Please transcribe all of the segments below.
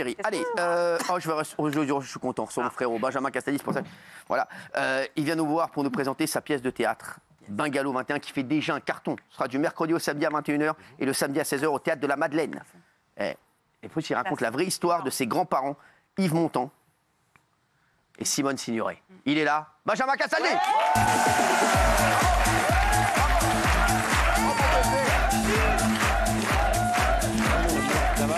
chéri. Allez, je suis content, sur mon frérot, Benjamin Castaldi, c'est pour ça. Voilà. Il vient nous voir pour nous présenter sa pièce de théâtre. Bungalow 21, qui fait déjà un carton. Ce sera du mercredi au samedi à 21h et le samedi à 16h au Théâtre de la Madeleine. Et puis, il raconte la vraie histoire de ses grands-parents, Yves Montand et Simone Signoret. Il est là, Benjamin Castaldi. Ça va ?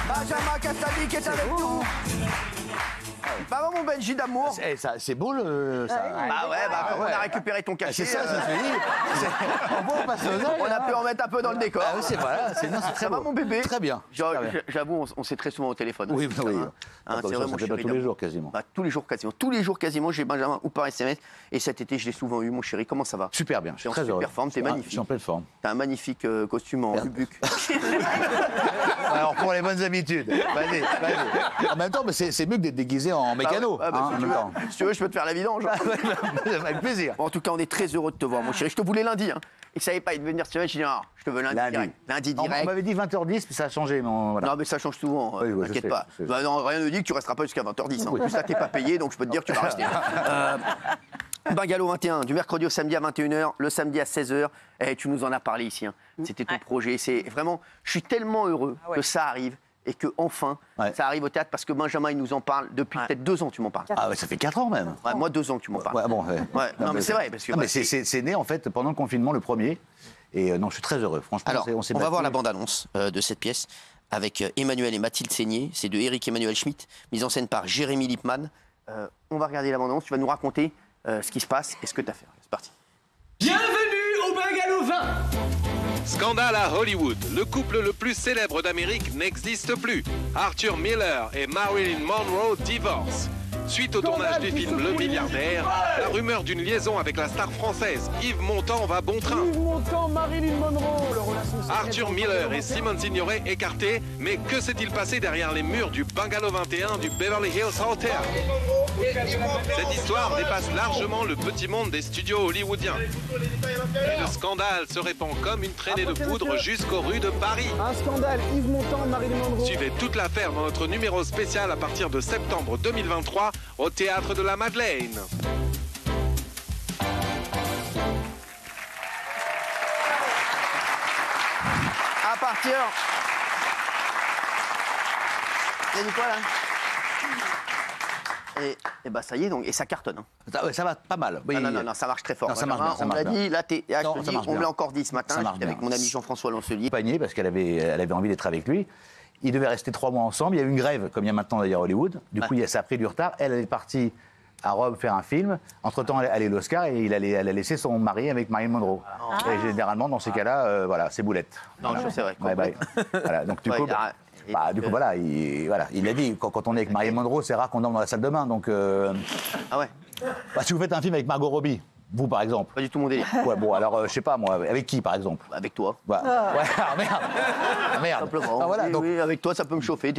Benjamin Castaldi qui est avec nous. Bah mon Benji d'amour. C'est beau le. Bah ouais, on a récupéré ton cachet. C'est ça, ça se dit. On a pu en mettre un peu dans le décor. Ah oui, c'est voilà, c'est très ça va beau. mon bébé. Très bien. J'avoue, on s'est très souvent au téléphone. Oui, oui. C'est vraiment tous les jours quasiment. Bah, tous les jours quasiment, j'ai Benjamin ou par SMS. Et cet été, je l'ai souvent eu, mon chéri. Comment ça va? Super bien, je suis très heureux. Super forme, t'es magnifique. Je suis en pleine forme. T'as un magnifique costume en bubuc. Alors pour les bonnes habitudes, vas-y. En même temps, c'est mieux que d'être déguisé en mécano. Si tu veux, je peux te faire la vidange. Avec plaisir. Bon, en tout cas, on est très heureux de te voir, mon chéri. Je te voulais lundi. Hein. Et ça savait pas, il devait venir cette semaine. Je dis non, je te veux lundi direct. Lundi direct. On m'avait dit 20h10, mais ça a changé. Voilà. Non, mais ça change souvent. T'inquiète pas. Bah, non, rien ne dit que tu resteras pas jusqu'à 20h10. En plus, là, t'es pas payé, donc je peux te dire que tu vas rester. Bungalow 21, du mercredi au samedi à 21h, le samedi à 16h. Et tu nous en as parlé ici. Hein. C'était ton projet. C'est vraiment. Je suis tellement heureux que ça arrive. Et que enfin, ça arrive au théâtre parce que Benjamin, il nous en parle depuis peut-être 2 ans, tu m'en parles. Ah ouais, ça fait 4 ans même. Ouais, moi, 2 ans que tu m'en parles. Ouais, bon, non, mais c'est vrai. Parce que, mais c'est né en fait pendant le confinement, le premier. Et non, je suis très heureux. Franchement, alors, on va voir la bande-annonce de cette pièce avec Emmanuel et Mathilde Seigné. C'est de Eric Emmanuel Schmitt, mise en scène par Jérémy Lippmann. On va regarder la bande-annonce. Tu vas nous raconter ce qui se passe et ce que tu as fait. C'est parti. Bienvenue au Bungalow 20. Scandale à Hollywood. Le couple le plus célèbre d'Amérique n'existe plus. Arthur Miller et Marilyn Monroe divorcent. Suite au tournage du film Le Milliardaire, la rumeur d'une liaison avec la star française Yves Montand va bon train. Yves Montand, Marilyn Monroe, leur relation Arthur Miller et Simone Signoret écartés, mais que s'est-il passé derrière les murs du Bungalow 21 du Beverly Hills Hotel? Cette histoire dépasse largement le petit monde des studios hollywoodiens. Et le scandale se répand comme une traînée de poudre jusqu'aux rues de Paris. Un scandale, Yves Montand, Marilyn Monroe. Suivez toute l'affaire dans notre numéro spécial à partir de septembre 2023 au Théâtre de la Madeleine. À partir... Il a dit quoi là? Et bah ça y est donc, et ça cartonne. Hein. Ça va pas mal. Oui. Non, ça marche très fort. Non, ça marche bien, on l'a dit, là, on me l'a encore dit ce matin, j'étais avec mon ami Jean-François Lancelier. Parce qu'elle avait envie d'être avec lui. Ils devaient rester 3 mois ensemble. Il y a eu une grève, comme il y a maintenant d'ailleurs à Hollywood. Du coup, ça a pris du retard. Elle est partie à Rome faire un film. Entre-temps, elle a l'Oscar et elle a laissé son mari avec Marilyn Monroe. Et généralement, dans ces cas-là, voilà, c'est boulette. Non, c'est vrai. Bye. Voilà, donc du coup... voilà, il a dit, quand on est avec Marilyn Monroe, c'est rare qu'on dorme dans la salle de bain, donc... Ah ouais. Si vous faites un film avec Margot Robbie, vous par exemple... Pas du tout mon délire. Ouais, bon, alors, je sais pas, moi, avec qui par exemple? Avec toi. Ouais, merde. Simplement. Ah, voilà, oui, avec toi, ça peut me chauffer.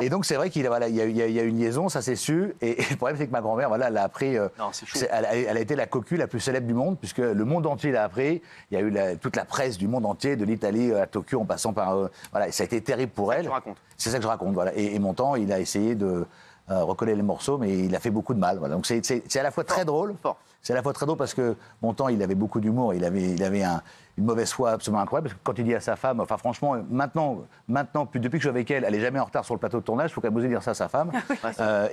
Et donc, c'est vrai qu'il y a une liaison, ça c'est su. Et le problème, c'est que ma grand-mère, voilà, elle a appris... elle a été la cocu la plus célèbre du monde, puisque le monde entier l'a appris. Il y a eu toute la presse du monde entier, de l'Italie à Tokyo, en passant par... voilà, et ça a été terrible pour elle. C'est ça que je raconte, voilà. Et Montand, il a essayé de recoller les morceaux, mais il a fait beaucoup de mal. Voilà. Donc, c'est à la fois très drôle... C'est à la fois très drôle parce que Montand, il avait beaucoup d'humour, il avait une mauvaise foi absolument incroyable. Parce que quand il dit à sa femme, enfin franchement, maintenant depuis que je suis avec elle, elle n'est jamais en retard sur le plateau de tournage, il faut qu'elle ose dire ça à sa femme.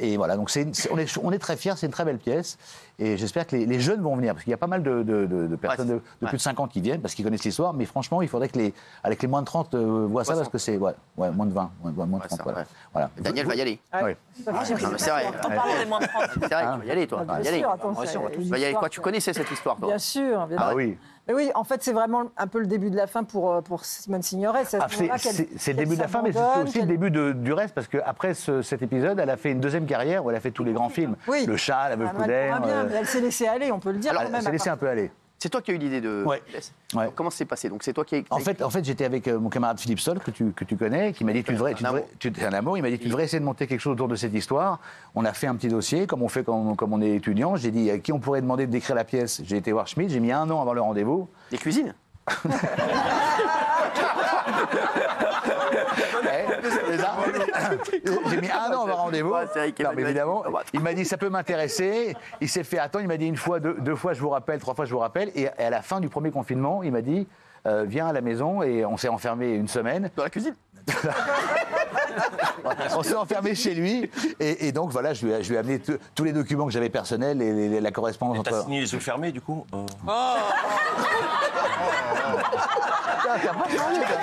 Et voilà, donc on est très fiers, c'est une très belle pièce. Et j'espère que les jeunes vont venir, parce qu'il y a pas mal de personnes de plus de 50 qui viennent, parce qu'ils connaissent l'histoire. Mais franchement, il faudrait que les moins de 30 voient ça, parce que c'est moins de 20, moins de 30. Voilà. Daniel va y aller. Oui. C'est vrai. T'en parles des moins de 30. C'est vrai, tu vas y aller, toi. Tu vas y aller. Tu vas y aller. Quoi, tu connaissais cette histoire, toi? Bien sûr. Ah oui. Mais oui, en fait, c'est vraiment un peu le début de la fin pour Simone Signoret. C'est le début de la fin, mais c'est aussi le début du reste, parce qu'après cet épisode, elle a fait une deuxième carrière où elle a fait tous les grands films. Oui. Le Chat, La Veuve Poudère. Elle s'est laissée aller, on peut le dire. Alors, elle s'est laissée un peu aller. C'est toi qui as eu l'idée de Ouais. pièce. Ouais. Donc, comment ça s'est passé? Donc c'est toi qui as En fait, j'étais avec mon camarade Philippe Sol, que tu connais, qui m'a dit, c'est un amour, il m'a dit, tu devrais essayer de monter quelque chose autour de cette histoire. On a fait un petit dossier, comme on fait comme on est étudiant. J'ai dit, à qui on pourrait demander d'écrire la pièce? J'ai été voir Schmitt, j'ai mis 1 an avant le rendez-vous. des cuisines. J'ai mis 1 an avant rendez-vous. Ouais, c'est vrai qu'il Non, mais m'a dit- évidemment, il m'a dit ça peut m'intéresser. Il s'est fait attendre. Il m'a dit 1 fois, 2 fois je vous rappelle, 3 fois je vous rappelle. Et à la fin du premier confinement, il m'a dit viens à la maison et on s'est enfermé 1 semaine. Dans la cuisine. On s'est enfermé chez lui et donc voilà, je lui ai amené tous les documents que j'avais personnels et la correspondance T'as entre. signé les yeux fermés, du coup T'as pas changé, toi.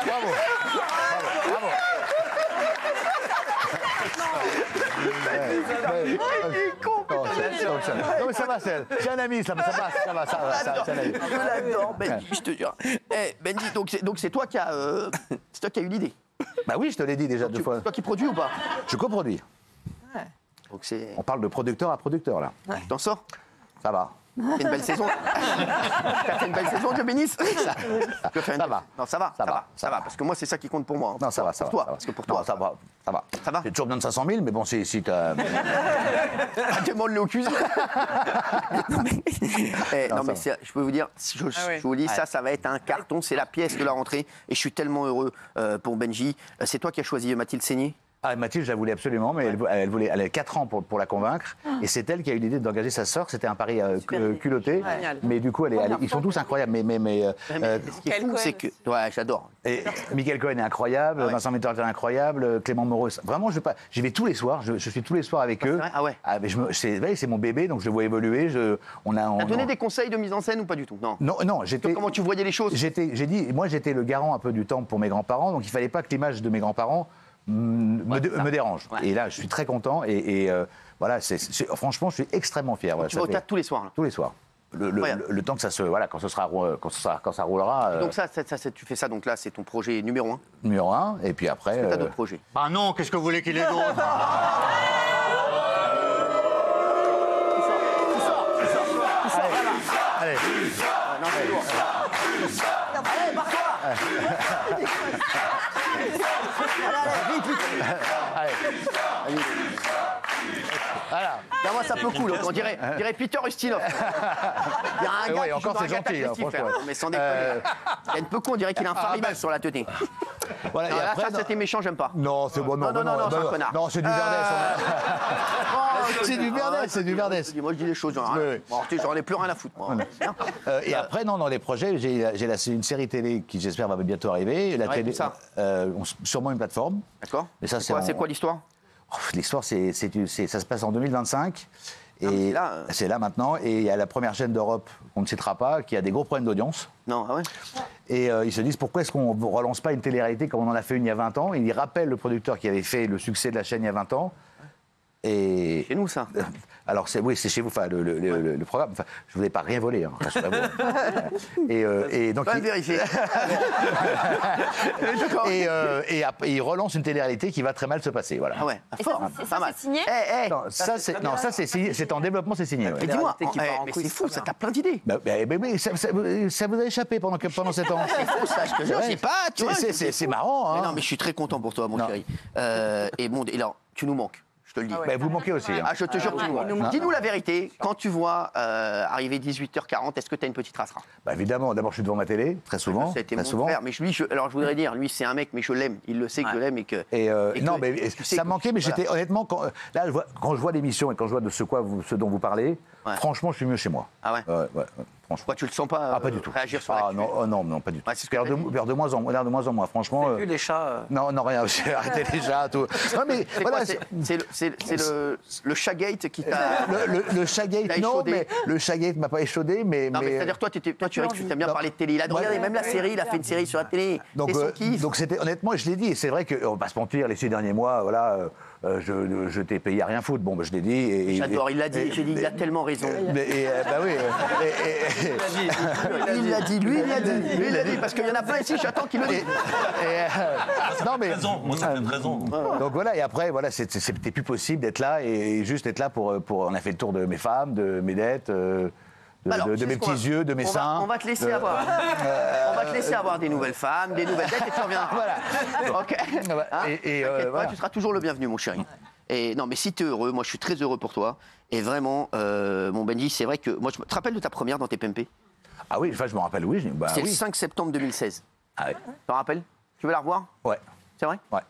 Bravo. Bravo. Non mais ça va, c'est un ami, ça va, c'est un ami. Je l'adore, Benji, je te jure. Eh, Benji, donc c'est toi qui as eu l'idée. Bah oui, je te l'ai dit déjà 2 fois. C'est toi qui produis ou pas? Je coproduis. Donc c'est. On parle de producteur à producteur là. Tu t'en sors? Ça va. C'est une belle saison. T'as fait une belle saison, Dieu bénisse. Ça va. Non, ça va, ça va. Parce que moi, c'est ça qui compte pour moi. Non, ça va, ça pour va. toi, ça va. parce que pour Non, toi. ça va. Ça va. J'ai toujours besoin de 500 000, mais bon, si t'as. Demande-le au cuisine. Non, mais je peux vous dire, si je vous dis, ça va être un carton. C'est la pièce de la rentrée. Et je suis tellement heureux pour Benji. C'est toi qui as choisi Mathilde Seigné? Ah, Mathilde, je la voulais absolument, mais elle avait 4 ans pour la convaincre. Et c'est elle qui a eu l'idée d'engager sa sœur. C'était un pari culotté. Génial. Mais du coup, ils sont tous incroyables. Ce qui est fou, c'est que. Ouais, j'adore. Et Michael Cohen est incroyable, Vincent Metterl est incroyable, Clément Moreau. Vraiment, j'y vais tous les soirs. Je suis tous les soirs avec eux. vrai? Ah ouais. Mais c'est mon bébé, donc je le vois évoluer. T'as donné des conseils de mise en scène ou pas du tout? Non. Non, j'étais. Comment tu voyais les choses? Moi, j'étais le garant un peu du temple pour mes grands-parents, donc il fallait pas que l'image de mes grands-parents me dérange. Ouais. Et là, je suis très content et voilà, franchement, je suis extrêmement fier. Voilà, Tu vas au théâtre tous les soirs, là. tous les soirs. Le temps que ça se, voilà, quand ça roulera. Donc tu fais ça, donc là, c'est ton projet numéro 1. Numéro 1, et puis après. T'as d'autres projets? Ah non, qu'est-ce que vous voulez qu'il ait d'autre? Allez. Non, c'est lourd. Allez. Voilà. Ben, moi, ça peut cool. On dirait Peter Ustinov. Il y a un gars ouais, qui encore, joue dans c'est un gentil, Agatha Christie, hein, frère. franchement. Non, mais sans déconner. Il y a une peu con, on dirait qu'il a un faribal sur la tête. Voilà, Non, et là, après, ça, c'était méchant, j'aime pas. non, c'est bon, non, Non, c'est un connard. Non, c'est du Verdès. C'est du Verdès, c'est du Verdès. Moi, je dis les choses, j'en ai rien. Oui. Bon, j'en ai plus rien à foutre, moi. Bien. Et après, non, dans les projets, j'ai une série télé qui, j'espère, va bientôt arriver. La Ouais, télé, où ça sûrement une plateforme. D'accord. Mais ça, C'est quoi l'histoire? L'histoire, ça se passe en 2025. mais Et c'est là, c'est là maintenant. Et il y a la première chaîne d'Europe, qu'on ne citera pas, qui a des gros problèmes d'audience. Non, ah ouais. Et ils se disent pourquoi est-ce qu'on ne relance pas une télé-réalité comme on en a fait une il y a 20 ans. Et ils rappellent le producteur qui avait fait le succès de la chaîne il y a 20 ans. Et Chez nous, ça. alors oui, c'est chez vous, enfin le programme. Enfin, je ne voulais pas rien voler. Hein, et donc Pas vérifier. et après, ils relancent une télé-réalité qui va très mal se passer. Voilà. Ah ouais, Et fort. ça, Pas mal. c'est signé? Non, ça c'est signé, c'est en développement, c'est signé. ouais. Mais dis-moi, Réalité qui part en mais couille, c'est c'est fou, très ça, bien. t'as plein d'idées. Mais ça vous a échappé pendant 7 ans. C'est fou, ça, je te jure, je sais pas, tu vois. C'est marrant. Mais Hein. non, mais je suis très content pour toi, mon Non. chéri. Et bon, et alors, tu nous manques, je te le dis. Bah, vous manquez aussi. Hein. Ah, je te jure, tu nous manques. Dis-nous la vérité, quand tu vois arriver 18h40, est-ce que tu as une petite trace? Bah, évidemment, d'abord je suis devant ma télé, très souvent. Ça a été très mon souvent. frère, mais alors je voudrais dire, lui c'est un mec, mais je l'aime, il le sait que je l'aime et que... Et et non, que- mais tu sais ça que- manquait, mais voilà. j'étais honnêtement, quand je vois l'émission et quand je vois de ce dont vous parlez, Ouais. franchement, je suis mieux chez moi. Ah ouais? Ouais, franchement. Pourquoi tu le sens pas Ah, pas du tout. réagir sur Ah l'actu? non, oh, non, pas du tout. Ouais, c'est ce que L'air t'as dit. de moins en moins, franchement. Vu les chats. Non, rien, j'ai arrêté les chats, tout. Non, mais C'est voilà, quoi, c'est le Chagate qui t'a... le Shagate, T'as non, échaudé. mais le Shagate m'a pas échaudé, mais. Non, mais c'est-à-dire, toi, tu aimes bien Non. parler de télé. Il a regardé même la série, il a fait une série sur la télé. Donc, C'est son kiff. donc c'était honnêtement, je l'ai dit, et c'est vrai qu'on va pas se mentir, les 6 derniers mois, voilà, je t'ai payé à rien foutre. Bon, bah, je l'ai dit. J'adore, il l'a dit. J'ai dit, il a tellement raison. Bah oui. Il l'a dit, lui, il l'a dit. Lui, il l'a dit, parce qu'il y en a plein ici, j'attends qu'il le dise. Non, mais. Moi, ça fait 13 ans. Donc voilà, et après, voilà, c'était plus possible d'être là et juste être là pour. On a fait le tour de mes femmes, de mes dettes. De mes petits yeux, de mes seins. On va te laisser avoir. On va te laisser avoir des nouvelles femmes, des nouvelles dettes et tu reviens. Voilà. Ok. Voilà. Tu seras toujours le bienvenu, mon chéri. Et non, mais si tu es heureux, moi je suis très heureux pour toi. Et vraiment, mon Benji, c'est vrai que. Moi, je te rappelle de ta première dans TPMP? Ah oui, enfin, je me rappelle, oui. C'est le 5 septembre 2016. Ah oui. Tu te rappelles? Tu veux la revoir? Ouais. C'est vrai? Ouais.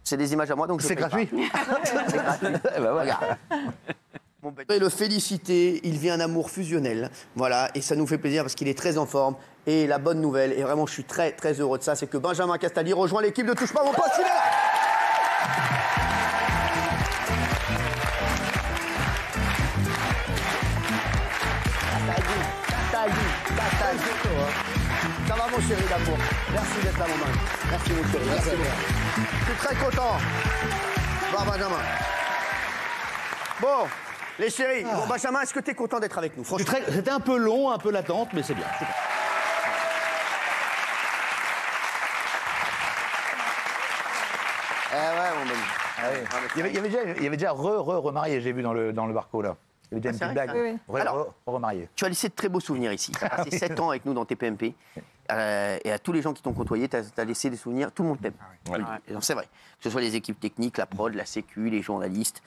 C'est des images à moi, donc je c'est gratuit. C'est gratuit. Regarde. Et le féliciter, il vit un amour fusionnel, voilà, et ça nous fait plaisir parce qu'il est très en forme. Et la bonne nouvelle, et vraiment je suis très très heureux de ça, c'est que Benjamin Castaldi rejoint l'équipe de Touche pas mon pote, il est là. Ça va mon chéri d'amour, merci d'être là mon mari. Merci mon chéri, merci beaucoup. Je suis très content. Bon Benjamin. Bon. Les chéris, bon Benjamin, est-ce que tu es content d'être avec nous? C'était un peu long, un peu latente, mais c'est bien. Ouais, mon Benji. Il y avait déjà remarié, j'ai vu dans le barco là. Il y avait déjà une petite blague. Oui. Alors, Remarié. Tu as laissé de très beaux souvenirs ici. Tu as passé 7 ans avec nous dans TPMP. Et à tous les gens qui t'ont côtoyé, tu as laissé des souvenirs. Tout le monde t'aime. C'est vrai. Que ce soit les équipes techniques, la prod, la sécu, les journalistes.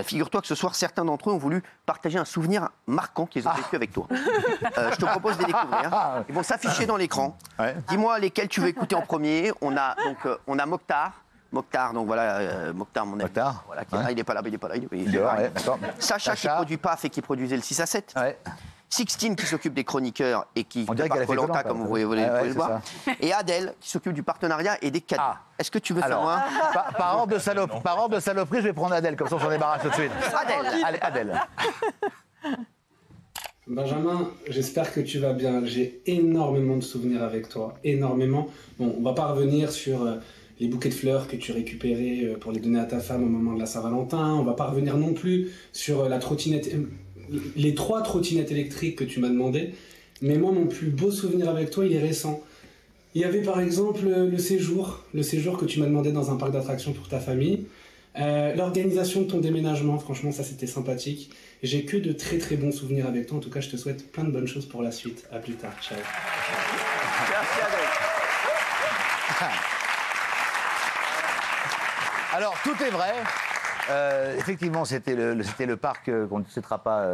Figure-toi que ce soir, certains d'entre eux ont voulu partager un souvenir marquant qu'ils ont vécu avec toi. Je te propose de les découvrir. Ils vont s'afficher dans l'écran. Ouais. Dis-moi lesquels tu veux écouter en premier. On a Mokhtar. Mokhtar, donc voilà, Mokhtar, mon ami. Mokhtar, voilà, qui est là, il n'est pas là, il n'est pas là. Sacha, qui produit PAF et qui produisait le 6 à 7. Ouais. Sixtine, qui s'occupe des chroniqueurs et qui fait Koh-Lanta, comme vous pouvez le voir. Et Adèle, qui s'occupe du partenariat et des cadeaux. Est-ce que tu veux savoir? Par ordre de saloperie, je vais prendre Adèle, comme ça on s'en débarrasse tout de suite. Adèle. Allez, Adèle. Benjamin, j'espère que tu vas bien. J'ai énormément de souvenirs avec toi. Énormément. Bon, on va pas revenir sur les bouquets de fleurs que tu récupérais pour les donner à ta femme au moment de la Saint-Valentin. On va pas revenir non plus sur la trottinette, les 3 trottinettes électriques que tu m'as demandé. Mais moi, mon plus beau souvenir avec toi, il est récent. Il y avait par exemple le séjour que tu m'as demandé dans un parc d'attractions pour ta famille. L'organisation de ton déménagement, franchement, ça c'était sympathique. J'ai que de très très bons souvenirs avec toi. En tout cas, je te souhaite plein de bonnes choses pour la suite. À plus tard. Ciao. Merci Adèle. Alors, tout est vrai. Effectivement, c'était le parc qu'on ne citera pas.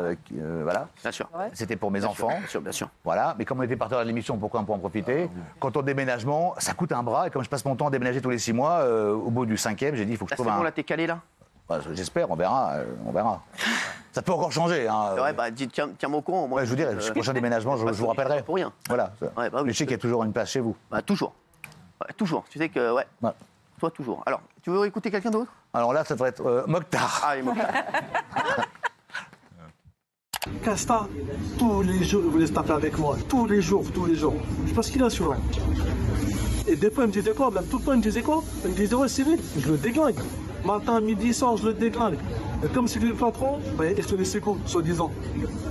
Voilà. Bien sûr. C'était pour mes enfants. Bien sûr. Voilà. Mais comme on était partenaire de l'émission, pourquoi on peut en profiter? Quand on déménagement, ça coûte un bras. Et comme je passe mon temps à déménager tous les 6 mois, au bout du 5e, j'ai dit il faut que je trouve un. C'est bon, là, t'es calé là? Bah, j'espère, on verra. Ça peut encore changer. Hein. Ouais, bah, tiens-moi au courant. Moi, je vous dirai, le prochain déménagement, je vous rappellerai. Pour rien. Voilà. Ouais, bah, oui, je sais qu'il y a toujours une place chez vous. Bah, toujours. Ouais, toujours. Tu sais que, ouais. Toi, toujours. Alors, tu veux écouter quelqu'un d'autre? Alors là, ça devrait être Mokhtar. Ah, Mokhtar. Casta, tous les jours, il voulait se taper avec moi. Tous les jours. Je pense qu'il est assuré. Et des fois, il me disait quoi? Même tout le temps, il me disait quoi? Il me disait, ouais, Cyril, je le déglingue. Matin, midi, soir, je le déglingue. Et comme c'est lui le patron, bah, il se laissait quoi, soi-disant.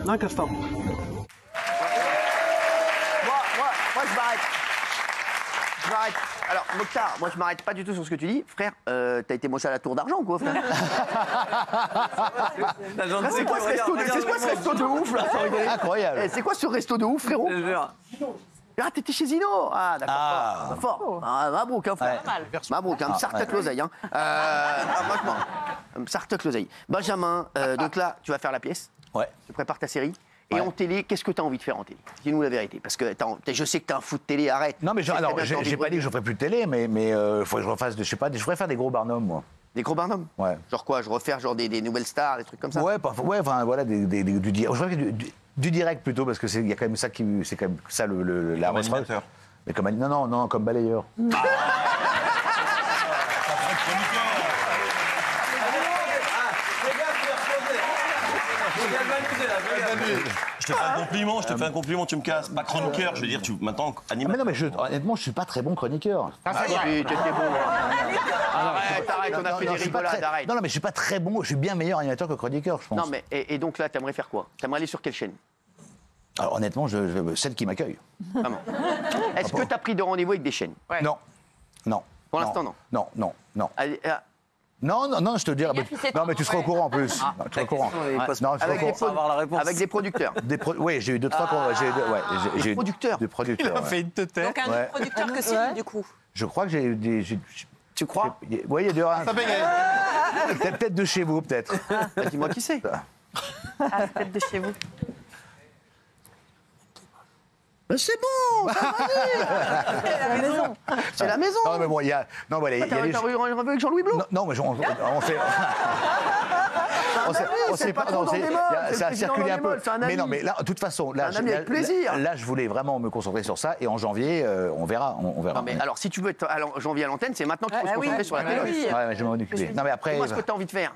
Non, Casta. Moi, je m'arrête. Alors, Mokhtar, moi, je m'arrête pas du tout sur ce que tu dis. Frère, t'as été moché à la tour d'argent, quoi, frère. C'est quoi ce resto de ouf, là? Incroyable. C'est quoi ce resto de ouf, frérot? Ah, t'étais chez Zino? Ah, d'accord. Fort. Mabrouk, hein, frère. Mabrouk, un sartoc l'oseille. Franchement, un sartoc l'oseille. Benjamin, donc là, tu vas faire la pièce. Ouais. Tu prépares ta série. Et en télé, qu'est-ce que tu as envie de faire en télé? Dis-nous la vérité. Parce que je sais que tu as un fou de télé, arrête. Non, mais j'ai pas dit que je ferais plus de télé, mais faut que je refasse, je sais pas, je ferais faire des gros Barnum, moi. Des gros Barnum? Ouais. Genre quoi? Je refaire genre des nouvelles stars, des trucs comme ça? Ouais, enfin voilà, du direct plutôt, parce que il y a quand même ça c'est quand même ça la recette. Mais comme non, comme balayeur. Je te fais un compliment, tu me casses. Pas chroniqueur, je veux dire, maintenant, animateur. Mais non, mais honnêtement, je suis pas très bon chroniqueur. Tu étais bon. Arrête, on a fait des rigolades, arrête. Non, mais je suis pas très bon, je suis bien meilleur animateur que chroniqueur, je pense. Non, mais et donc là, t'aimerais faire quoi? T'aimerais aller sur quelle chaîne? Alors honnêtement, celle qui m'accueille. Vraiment. Est-ce que t'as pris de rendez-vous avec des chaînes? Non. Non. Pour l'instant, non. Non. Allez, Non, je te dirais. Non, mais tu seras au courant en plus. Tu seras au courant. Avec des producteurs. Oui, j'ai eu 2-3 Des producteurs. Des producteurs. Il a fait une tête. Donc un autre producteur que Cyril, du coup. Je crois que j'ai eu des. Tu crois? Oui, il y a deux. Peut-être de chez vous, peut-être. Dis-moi qui c'est. Peut-être de chez vous. Ben c'est bon, ça va aller. C'est la maison. C'est la maison. Non, mais bon, il y a. Non, voilà, T'as un rendez-vous avec Jean-Louis Blanc? Non, mais on fait. c'est pas trop dans des molles, c'est ça a le président circulé dans un des peu. molles, c'est un ami. Mais non, mais là, de toute façon, là, un ami avec plaisir. Là, je voulais vraiment me concentrer sur ça. Et en janvier, on verra. Non, mais alors, si tu veux être janvier à l'antenne, c'est maintenant qu'il faut se concentrer sur la télé. Ouais, je vais m'en occuper. Non, mais après. Dis-moi ce que t'as envie de faire.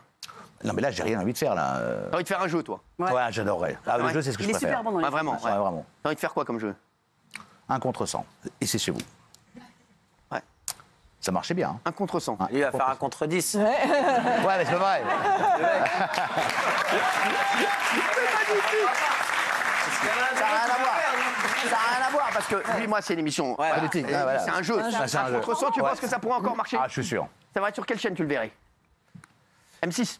Non, mais là, j'ai rien envie de faire, là. T'as envie de faire un jeu, toi? Ouais, j'adorerais. Le jeu, c'est ce que je préfère. Il est super bon dans les Vraiment. Ouais, vraiment. T'as envie de faire quoi comme jeu? 1 contre 100. Et c'est chez vous. Ouais. Ça marchait bien. 1 contre 100. Il va faire 1 contre 10. Ouais, mais c'est pas vrai. Ça n'a rien à voir parce que lui, moi, c'est une émission politique. C'est un jeu. 1 contre 100, tu penses que ça pourrait encore marcher? Ah, je suis sûr. Ça va être sur quelle chaîne tu le verrais? M6.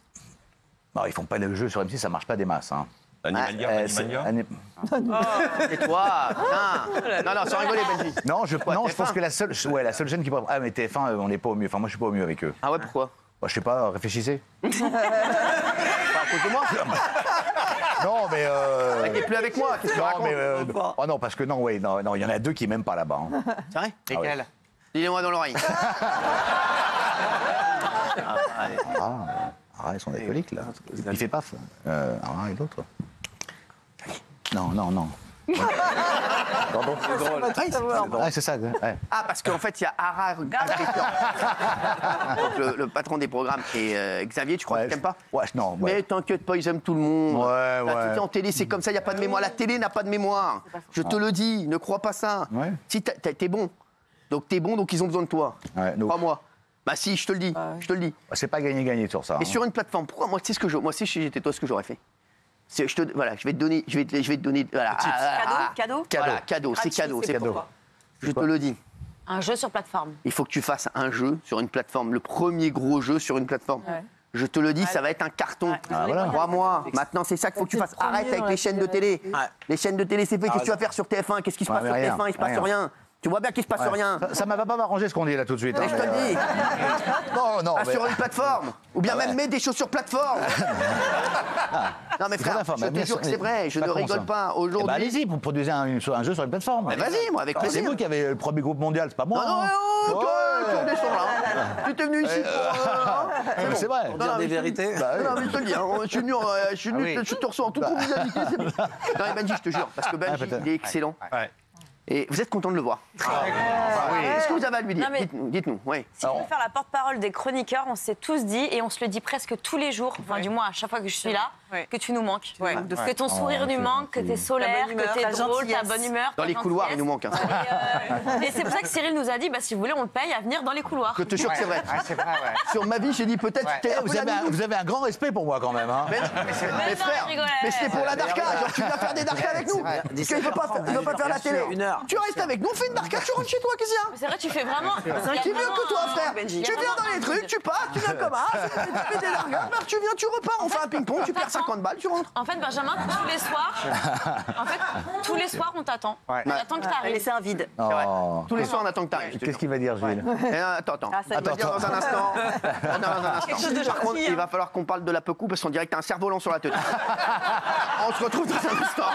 Non, ils font pas le jeu sur M6, ça marche pas des masses. Hein. Animalia. Et toi, putain. Non, sans rigoler, Benji. Non, je pense que la seule chaîne qui pourrait. Ah, mais TF1, on n'est pas au mieux. Enfin, moi, je suis pas au mieux avec eux. Ah ouais, pourquoi? Bah, je sais pas, réfléchissez. Pas à cause de moi. Non, mais. T'es plus avec moi, qu'est-ce que tu racontes? Oh non, parce que non, il y en a 2 qui m'aiment pas là-bas. Hein. C'est vrai? Lesquels? Dis-le-moi dans l'oreille. Ils sont alcooliques, là. Il fait paf. Un et l'autre. Non. Pardon. C'est ça. Ouais. Ah, parce qu'en fait, il y a Ara, le patron des programmes, et Xavier, tu crois qu'il t'aime pas? Ouais, non. Ouais. Mais t'inquiète pas, ils aiment tout le monde. Ouais. En télé, c'est comme ça, il n'y a pas de mémoire. La télé n'a pas de mémoire. Je te le dis, ne crois pas ça. Ouais. Si t'es bon. Donc t'es bon, donc ils ont besoin de toi. Ouais, Crois-moi. Bah si, je te le dis. Je te le dis. C'est pas gagné sur ça. Et sur une plateforme, pourquoi moi, tu sais ce que moi, si j'étais toi, ce que j'aurais fait. Je vais te donner. Voilà. Cadeau. Voilà, cadeau, c'est cadeau. Je te le dis. Un jeu sur plateforme. Il faut que tu fasses un jeu sur une plateforme, le premier gros jeu sur une plateforme. Ouais. Je te le dis, ça va être un carton. Voilà. Crois-moi. Maintenant, c'est ça qu'il faut que tu fasses. Arrête avec les chaînes de télé. Les chaînes de télé, c'est fait. Qu'est-ce que tu vas faire sur TF1? Qu'est-ce qui se passe sur TF1? Il se passe rien. Tu vois bien qu'il se passe rien. Ça ne va pas m'arranger ce qu'on dit là tout de suite. Mais je te le dis. Non. Sur une plateforme. Ou bien même mets des chaussures plateforme. Non mais frère, je te jure que c'est vrai, je ne rigole pas. Aujourd'hui. Bah allez-y, vous produisez un jeu sur une plateforme. Mais vas-y, moi avec plaisir. C'est vous qui avez le premier groupe mondial, c'est pas moi. Non, toi, descends là. Tu étais venu ici pour. C'est vrai. Pour dire des vérités. Non mais je te le dis, je suis venu, je te reçois en toute convivialité. Non mais Benji, je te jure, parce que Benji, il est excellent. Et vous êtes content de le voir. Qu'est-ce que vous avez à lui dire? Dites-nous. Oui. Si on veut faire la porte-parole des chroniqueurs, on s'est tous dit, et on se le dit presque tous les jours, enfin du moins à chaque fois que je suis là, que tu nous manques. Que ton sourire nous manque, que t'es solaire, que t'es drôle, ta bonne humeur. Dans les couloirs, il nous manque. Et c'est pour ça que Cyril nous a dit, si vous voulez, on le paye à venir dans les couloirs. Je te jure que c'est vrai. Sur ma vie, j'ai dit peut-être. Vous avez un grand respect pour moi quand même. Mais frère, mais c'était pour la darka. Genre, tu viens faire des darkas avec nous. Parce qu'il ne veut pas faire la télé. Tu restes avec nous, on fait une darka, tu rentres chez toi, qu'est-ce qu'il y a? C'est vrai, tu fais vraiment. Qui est mieux que toi, frère? Tu viens dans les trucs, tu pars, tu viens comme tu fais des darkas, tu viens, tu repars, on fait un ping-pong, tu perds 50 balles, tu rentres. En fait, Benjamin, tous les soirs, on t'attend. On attend que t'arrives. Laisser un vide. Tous les soirs, on attend que t'arrives. Qu'est-ce qu'il va dire, Gilles? Attends. Il va dire dans un instant. Par contre, il va falloir qu'on parle de la Pecou parce qu'on dirait que t'as un cerf-volant sur la tête. On se retrouve dans un instant.